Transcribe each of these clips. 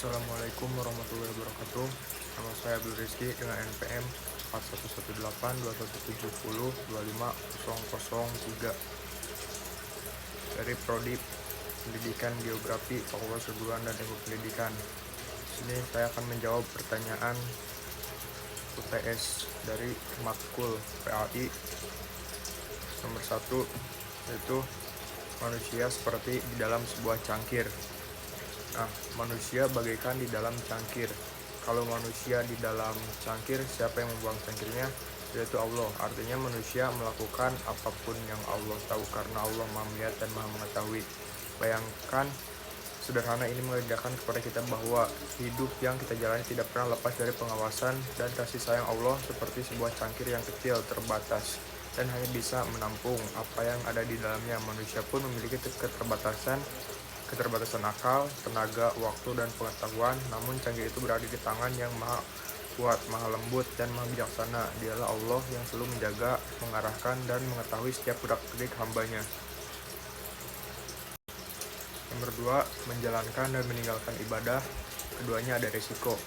Assalamualaikum warahmatullahi wabarakatuh. Nama saya Abdul Rizky dengan NPM 41182170250003 dari Prodi Pendidikan Geografi Fakultas Keguruan dan Ilmu Pendidikan. Sini saya akan menjawab pertanyaan UTS dari matkul PAI nomor 1, yaitu manusia seperti di dalam sebuah cangkir. Nah, manusia bagaikan di dalam cangkir. Kalau manusia di dalam cangkir, siapa yang membuang cangkirnya? Yaitu Allah. Artinya manusia melakukan apapun yang Allah tahu karena Allah Maha Melihat dan Maha Mengetahui. Bayangkan, sederhana ini mengajarkan kepada kita bahwa hidup yang kita jalani tidak pernah lepas dari pengawasan dan kasih sayang Allah, seperti sebuah cangkir yang kecil, terbatas, dan hanya bisa menampung apa yang ada di dalamnya. Manusia pun memiliki keterbatasan akal, tenaga, waktu, dan pengetahuan. Namun cangkir itu berada di tangan yang maha kuat, maha lembut, dan maha bijaksana. Dialah Allah yang selalu menjaga, mengarahkan, dan mengetahui setiap gerak-gerik hambanya. Nomor 2, menjalankan dan meninggalkan ibadah. Keduanya ada resiko,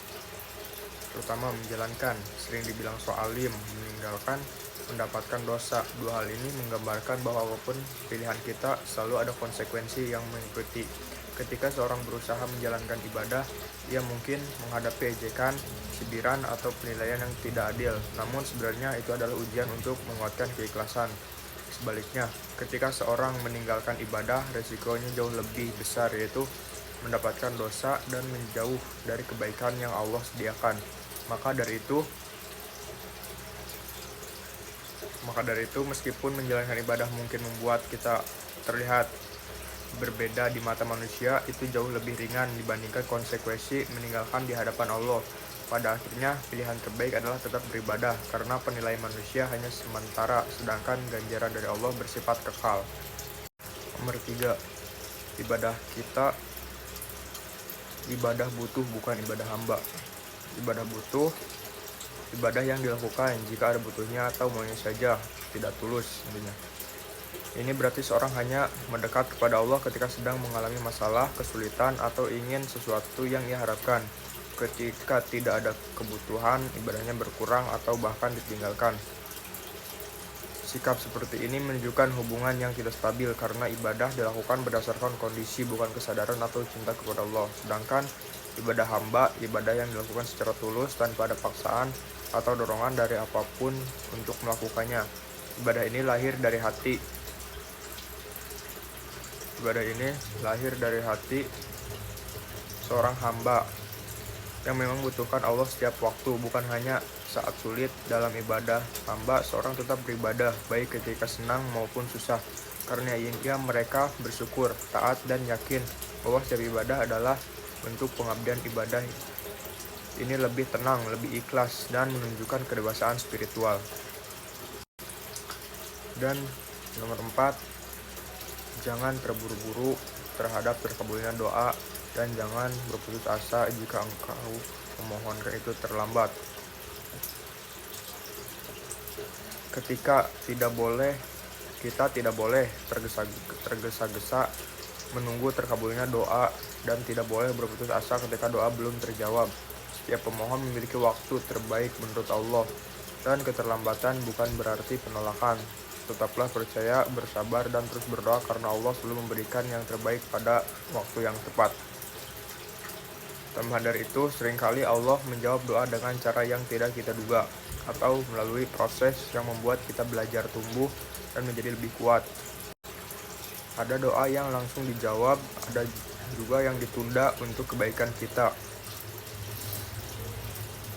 terutama menjalankan, sering dibilang soalim. Meninggalkan, mendapatkan dosa. Dua hal ini menggambarkan bahwa apapun pilihan kita selalu ada konsekuensi yang mengikuti. Ketika seorang berusaha menjalankan ibadah, ia mungkin menghadapi ejekan, cibiran, atau penilaian yang tidak adil. Namun sebenarnya itu adalah ujian untuk menguatkan keikhlasan. Sebaliknya, ketika seorang meninggalkan ibadah, resikonya jauh lebih besar, yaitu mendapatkan dosa dan menjauh dari kebaikan yang Allah sediakan. Maka dari itu, meskipun menjalankan ibadah mungkin membuat kita terlihat berbeda di mata manusia, itu jauh lebih ringan dibandingkan konsekuensi meninggalkan di hadapan Allah. Pada akhirnya, pilihan terbaik adalah tetap beribadah, karena penilaian manusia hanya sementara, sedangkan ganjaran dari Allah bersifat kekal. Nomor 3, ibadah butuh, bukan ibadah hamba. Ibadah butuh, ibadah yang dilakukan jika ada butuhnya atau maunya saja, tidak tulus intinya. Ini berarti seorang hanya mendekat kepada Allah ketika sedang mengalami masalah, kesulitan, atau ingin sesuatu yang ia harapkan. Ketika tidak ada kebutuhan, ibadahnya berkurang atau bahkan ditinggalkan. Sikap seperti ini menunjukkan hubungan yang tidak stabil, karena ibadah dilakukan berdasarkan kondisi, bukan kesadaran atau cinta kepada Allah. Sedangkan ibadah hamba, ibadah yang dilakukan secara tulus tanpa ada paksaan atau dorongan dari apapun untuk melakukannya. Ibadah ini lahir dari hati. Seorang hamba yang memang membutuhkan Allah setiap waktu, bukan hanya saat sulit. Dalam ibadah hamba, seorang tetap beribadah, baik ketika senang maupun susah, karena mereka bersyukur, taat, dan yakin bahwa setiap ibadah adalah bentuk pengabdian. Ibadah ini lebih tenang, lebih ikhlas, dan menunjukkan kedewasaan spiritual. Dan nomor 4, jangan terburu-buru terhadap terkabulnya doa, dan jangan berputus asa jika engkau memohonkan itu terlambat. Kita tidak boleh tergesa-gesa menunggu terkabulnya doa, dan tidak boleh berputus asa ketika doa belum terjawab. Setiap pemohon memiliki waktu terbaik menurut Allah, dan keterlambatan bukan berarti penolakan. Tetaplah percaya, bersabar, dan terus berdoa, karena Allah selalu memberikan yang terbaik pada waktu yang tepat. Tambahan dari itu, seringkali Allah menjawab doa dengan cara yang tidak kita duga, atau melalui proses yang membuat kita belajar tumbuh dan menjadi lebih kuat. Ada doa yang langsung dijawab, ada juga yang ditunda untuk kebaikan kita,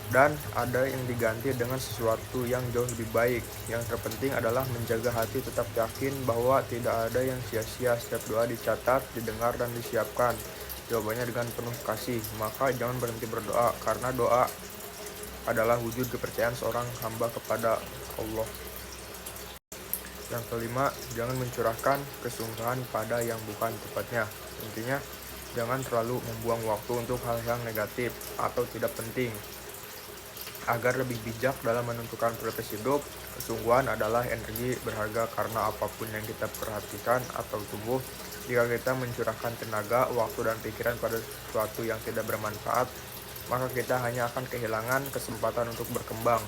dan ada yang diganti dengan sesuatu yang jauh lebih baik. Yang terpenting adalah menjaga hati tetap yakin bahwa tidak ada yang sia-sia. Setiap doa dicatat, didengar, dan disiapkan jawabannya dengan penuh kasih. Maka jangan berhenti berdoa, karena doa adalah wujud kepercayaan seorang hamba kepada Allah. Yang kelima, jangan mencurahkan kesungguhan pada yang bukan tempatnya. Intinya, jangan terlalu membuang waktu untuk hal yang negatif atau tidak penting. Agar lebih bijak dalam menentukan prioritas hidup, kesungguhan adalah energi berharga, karena apapun yang kita perhatikan atau tumbuh Jika kita mencurahkan tenaga, waktu, dan pikiran pada sesuatu yang tidak bermanfaat, maka kita hanya akan kehilangan kesempatan untuk berkembang.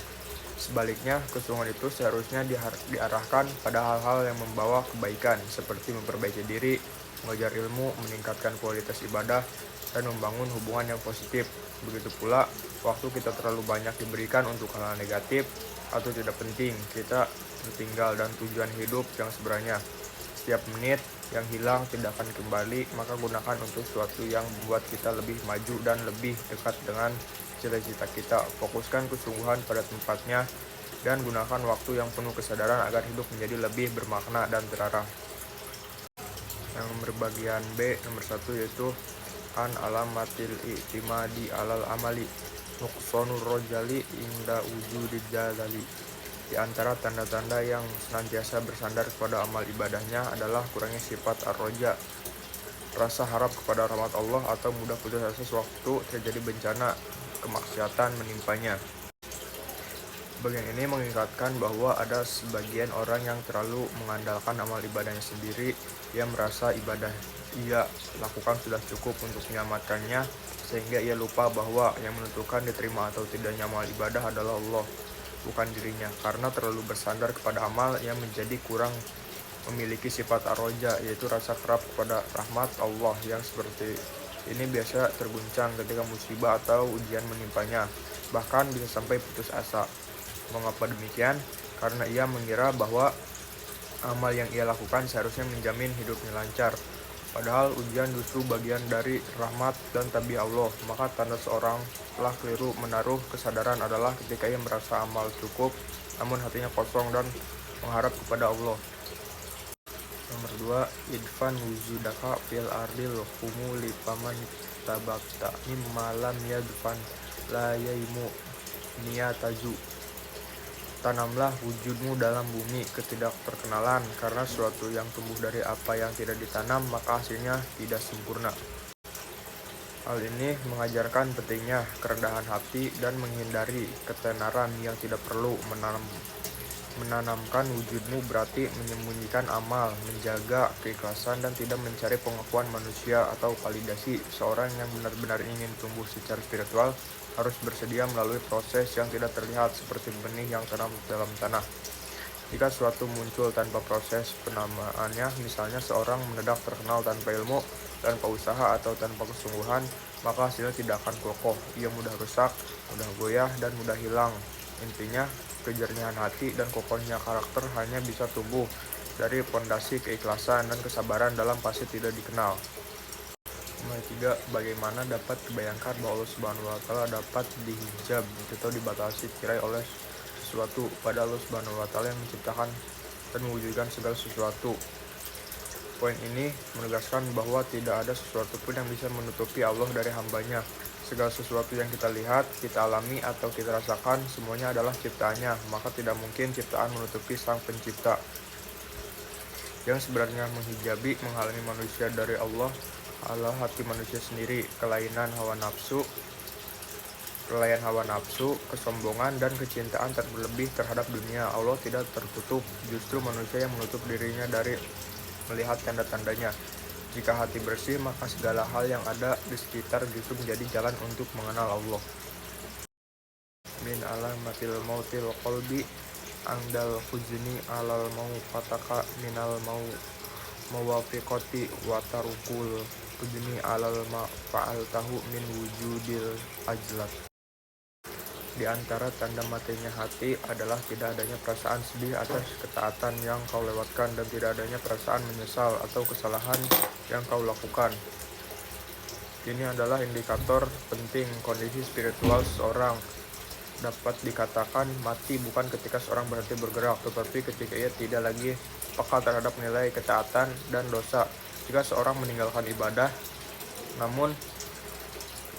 Sebaliknya, kesungguhan itu seharusnya diarahkan pada hal-hal yang membawa kebaikan, seperti memperbaiki diri, mengajar ilmu, meningkatkan kualitas ibadah, dan membangun hubungan yang positif. Begitu pula, waktu kita terlalu banyak diberikan untuk hal-hal negatif atau tidak penting, kita tertinggal dan tujuan hidup yang sebenarnya. Setiap menit yang hilang tidak akan kembali, maka gunakan untuk sesuatu yang membuat kita lebih maju dan lebih dekat dengan cita-cita kita. Fokuskan kesungguhan pada tempatnya dan gunakan waktu yang penuh kesadaran agar hidup menjadi lebih bermakna dan terarah. Yang berbagian B, nomor 1, yaitu an alamatil i'timadi alal amali nuqsanur rojali inda wujudid jalali. Di antara tanda-tanda yang senantiasa bersandar kepada amal ibadahnya adalah kurangnya sifat ar-roja, rasa harap kepada rahmat Allah, atau mudah putus asa sewaktu terjadi bencana kemaksiatan menimpanya. Bagian ini mengingatkan bahwa ada sebagian orang yang terlalu mengandalkan amal ibadahnya sendiri. Ia merasa ibadah ia lakukan sudah cukup untuk menyelamatkannya, sehingga ia lupa bahwa yang menentukan diterima atau tidaknya amal ibadah adalah Allah, bukan dirinya. Karena terlalu bersandar kepada amal, ia menjadi kurang memiliki sifat ar-roja, yaitu rasa harap kepada rahmat Allah. Yang seperti ini biasa terguncang ketika musibah atau ujian menimpanya, bahkan bisa sampai putus asa. Mengapa demikian? Karena ia mengira bahwa amal yang ia lakukan seharusnya menjamin hidupnya lancar. Padahal ujian justru bagian dari rahmat dan tabiat Allah. Maka tanda seorang telah keliru menaruh kesadaran adalah ketika ia merasa amal cukup, namun hatinya kosong dan mengharap kepada Allah. Nomor 2, idfan wujudaka fil ardil humu lipaman tabakta malam yadfan la yaimu niyataju. Tanamlah wujudmu dalam bumi ketidakterkenalan, karena sesuatu yang tumbuh dari apa yang tidak ditanam maka hasilnya tidak sempurna. Hal ini mengajarkan pentingnya kerendahan hati dan menghindari ketenaran yang tidak perlu. Menanamkan wujudmu berarti menyembunyikan amal, menjaga keikhlasan, dan tidak mencari pengakuan manusia atau validasi. Seorang yang benar-benar ingin tumbuh secara spiritual harus bersedia melalui proses yang tidak terlihat, seperti benih yang tanam dalam tanah. Jika sesuatu muncul tanpa proses penamaannya, misalnya seorang mendadak terkenal tanpa ilmu, tanpa usaha, atau tanpa kesungguhan, maka hasilnya tidak akan kokoh. Ia mudah rusak, mudah goyah, dan mudah hilang. Intinya, kejernihan hati dan kokohnya karakter hanya bisa tumbuh dari pondasi keikhlasan dan kesabaran dalam fase tidak dikenal. Nomor 3, bagaimana dapat dibayangkan bahwa Allah Subhanahu wa Ta'ala dapat dihijab atau dibatasi tirai oleh sesuatu, pada Allah Subhanahu wa Ta'ala yang menciptakan dan mewujudkan segala sesuatu. Poin ini menegaskan bahwa tidak ada sesuatu pun yang bisa menutupi Allah dari hambanya. Segala sesuatu yang kita lihat, kita alami, atau kita rasakan, semuanya adalah ciptaannya, maka tidak mungkin ciptaan menutupi sang pencipta. Yang sebenarnya menghijabi, menghalangi manusia dari Allah adalah hati manusia sendiri, kelainan hawa nafsu, kesombongan, dan kecintaan terlebih terhadap dunia. Allah tidak tertutup, justru manusia yang menutup dirinya dari melihat tanda-tandanya. Jika hati bersih, maka segala hal yang ada di sekitar justru menjadi jalan untuk mengenal Allah. Min alamatil mautil qalbi angdal huzni alal mau fataka minal mau mawafiqati wa tarukul huzni alal ma fa'al tahu min wujudil ajlat. Di antara tanda matinya hati adalah tidak adanya perasaan sedih atas ketaatan yang kau lewatkan, dan tidak adanya perasaan menyesal atau kesalahan yang kau lakukan. Ini adalah indikator penting kondisi spiritual seseorang. Dapat dikatakan mati bukan ketika seorang berhenti bergerak, tetapi ketika ia tidak lagi peka terhadap nilai ketaatan dan dosa. Jika seorang meninggalkan ibadah, namun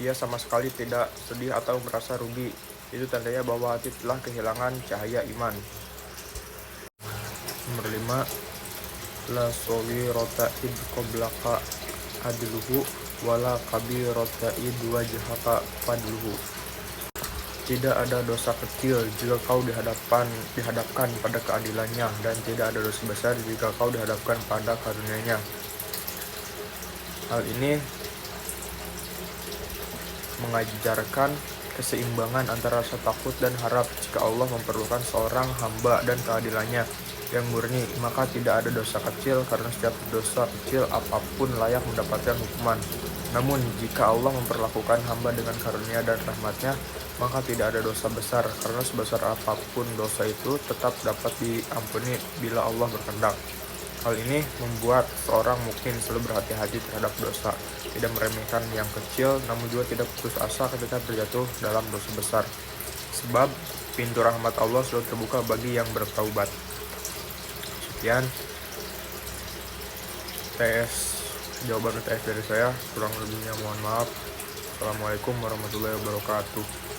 ia sama sekali tidak sedih atau merasa rugi, itu tandanya bahwa hati telah kehilangan cahaya iman. Nomor 5, la sawirata id qablaka adluhu wala kabirata id wajhaka fadluhu. Tidak ada dosa kecil jika kau dihadapkan pada keadilannya, dan tidak ada dosa besar jika kau dihadapkan pada karunia-Nya. Hal ini mengajarkan keseimbangan antara rasa takut dan harap. Jika Allah memperlukan seorang hamba dan keadilannya yang murni, maka tidak ada dosa kecil, karena setiap dosa kecil apapun layak mendapatkan hukuman. Namun jika Allah memperlakukan hamba dengan karunia dan rahmatnya, maka tidak ada dosa besar, karena sebesar apapun dosa itu tetap dapat diampuni bila Allah berkehendak. Hal ini membuat seorang mukmin selalu berhati-hati terhadap dosa, tidak meremehkan yang kecil, namun juga tidak putus asa ketika terjatuh dalam dosa besar. Sebab pintu rahmat Allah selalu terbuka bagi yang bertaubat. Sekian jawaban UTS dari saya, kurang lebihnya mohon maaf. Assalamualaikum warahmatullahi wabarakatuh.